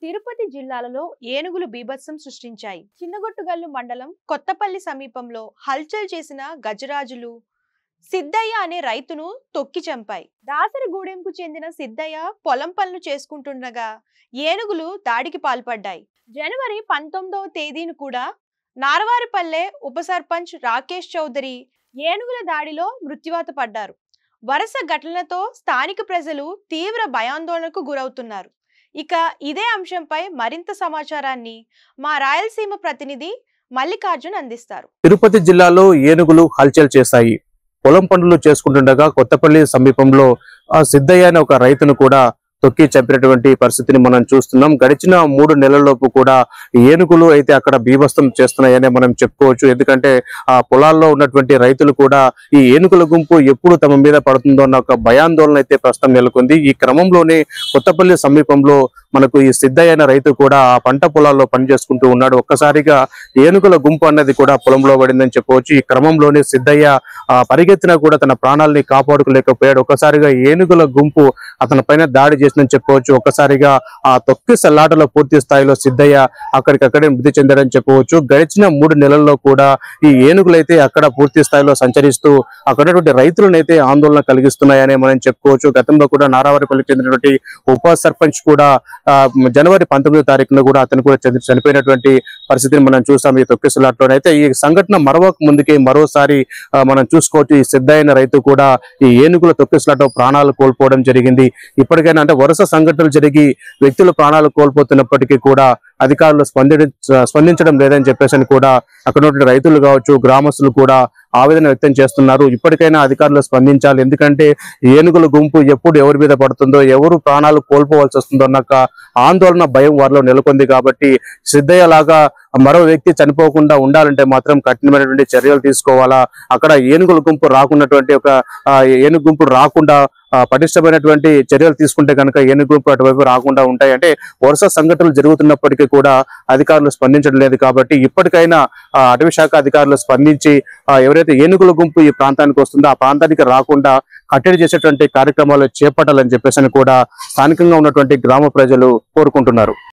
తిరుపతి జిల్లాలో ఏనుగులు బీభత్సం సృష్టించాయి. చిన్నగొట్టుగల్లు మండలం కొత్తపల్లి సమీపంలో హల్చల్ చేసిన గజరాజులు సిద్ధయ్య అనే రైతును తొక్కి చంపాయి. దాసరిగూడెంకు చెందిన సిద్ధయ్య పొలం పనులు చేసుకుంటుండగా ఏనుగులు దాడికి పాల్పడ్డాయి. జనవరి 19వ తేదీన కూడా నారవారిపల్లె ఉప సర్పంచ్ రాకేష్ చౌదరి ఏనుగుల దాడిలో మృత్యువాత పడ్డారు. వరుస ఘటనలతో స్థానిక ప్రజలు తీవ్ర భయాందోళనకు గురవుతున్నారు. ఇక ఇదే అంశంపై మరింత సమాచారాన్ని మా రాయలసీమ ప్రతినిధి మల్లికార్జున్ అందిస్తారు. తిరుపతి జిల్లాలో ఏనుగులు హల్చల్ చేశాయి. పొలం పనులు చేసుకుంటుండగా కొత్తపల్లి సమీపంలో సిద్ధయ్య అనే ఒక రైతును కూడా తొక్కి చంపినటువంటి పరిస్థితిని మనం చూస్తున్నాం. గడిచిన 3 నెలల్లోపు కూడా ఏనుగులు అయితే అక్కడ బీభత్సం చేస్తున్నాయని మనం చెప్పుకోవచ్చు. ఎందుకంటే ఆ పొలాల్లో ఉన్నటువంటి రైతులు కూడా ఈ ఏనుగుల గుంపు ఎప్పుడు తమ మీద పడుతుందో అన్న ఒక భయాందోళన అయితే ప్రస్తుతం నెలకొంది. ఈ క్రమంలోనే కొత్తపల్లి సమీపంలో మనకు ఈ సిద్ధయ్య అనే రైతు కూడా ఆ పంట పొలాల్లో పనిచేసుకుంటూ ఉన్నాడు. ఒక్కసారిగా ఏనుగుల గుంపు అన్నది కూడా పొలంలో పడిందని చెప్పవచ్చు. ఈ క్రమంలోనే సిద్ధయ్య పరిగెత్తినా కూడా తన ప్రాణాలని కాపాడుకోలేకపోయాడు. ఒక్కసారిగా ఏనుగుల గుంపు అతని పైన దాడి చేసిందని చెప్పవచ్చు. ఒక్కసారిగా ఆ తొక్కి సల్లాటలో పూర్తి స్థాయిలో సిద్ధయ్య అక్కడికక్కడే మృతి చెందాడని చెప్పవచ్చు. గడిచిన 3 నెలల్లో కూడా ఈ ఏనుగులైతే అక్కడ పూర్తి స్థాయిలో సంచరిస్తూ అక్కడ రైతులనైతే ఆందోళన కలిగిస్తున్నాయని మనం చెప్పుకోవచ్చు. గతంలో కూడా నారావారిపల్లికి చెందినటువంటి ఉప సర్పంచ్ కూడా జనవరి 19వ తారీఖున కూడా అతను కూడా చనిపోయినటువంటి పరిస్థితిని మనం చూసాం ఈ తొక్కిసలాట్లోనైతే. ఈ సంఘటన మరొక ముందుకే మరోసారి మనం చూసుకోవచ్చు. ఈ సిద్ధయ్య రైతు కూడా ఈ ఏనుగుల తొక్కిసలాట్లో ప్రాణాలు కోల్పోవడం జరిగింది. ఇప్పటికైనా అంటే వరుస సంఘటనలు జరిగి వ్యక్తులు ప్రాణాలు కోల్పోతున్నప్పటికీ కూడా అధికారులు స్పందించడం లేదని చెప్పేసి కూడా అక్కడ ఉన్నటువంటి రైతులు కావచ్చు, గ్రామస్తులు కూడా ఆవేదన వ్యక్తం చేస్తున్నారు. ఇప్పటికైనా అధికారులు స్పందించాలి. ఎందుకంటే ఏనుగుల గుంపు ఎప్పుడు ఎవరి మీద పడుతుందో, ఎవరు ప్రాణాలు కోల్పోవాల్సి వస్తుందో అన్న ఆందోళన, భయం వారిలో నెలకొంది. కాబట్టి సిద్ధయ్య లాగా మరో వ్యక్తి చనిపోకుండా ఉండాలంటే మాత్రం కఠినమైనటువంటి చర్యలు తీసుకోవాలా. అక్కడ ఏనుగుల గుంపు రాకున్నటువంటి ఏనుగు గుంపు రాకుండా పటిష్టమైనటువంటి చర్యలు తీసుకుంటే కనుక ఏనుగు గుంపు అటువైపు రాకుండా ఉంటాయి. అంటే వరుస సంఘటనలు జరుగుతున్నప్పటికీ కూడా అధికారులు స్పందించడం లేదు. కాబట్టి ఇప్పటికైనా అటవీ శాఖ అధికారులు స్పందించి ఎవరైతే ఏనుగుల గుంపు ఈ ప్రాంతానికి వస్తుందో ఆ ప్రాంతానికి రాకుండా కట్టడి చేసేటువంటి కార్యక్రమాలు చేపట్టాలని చెప్పేసి కూడా స్థానికంగా ఉన్నటువంటి గ్రామ ప్రజలు కోరుకుంటున్నారు.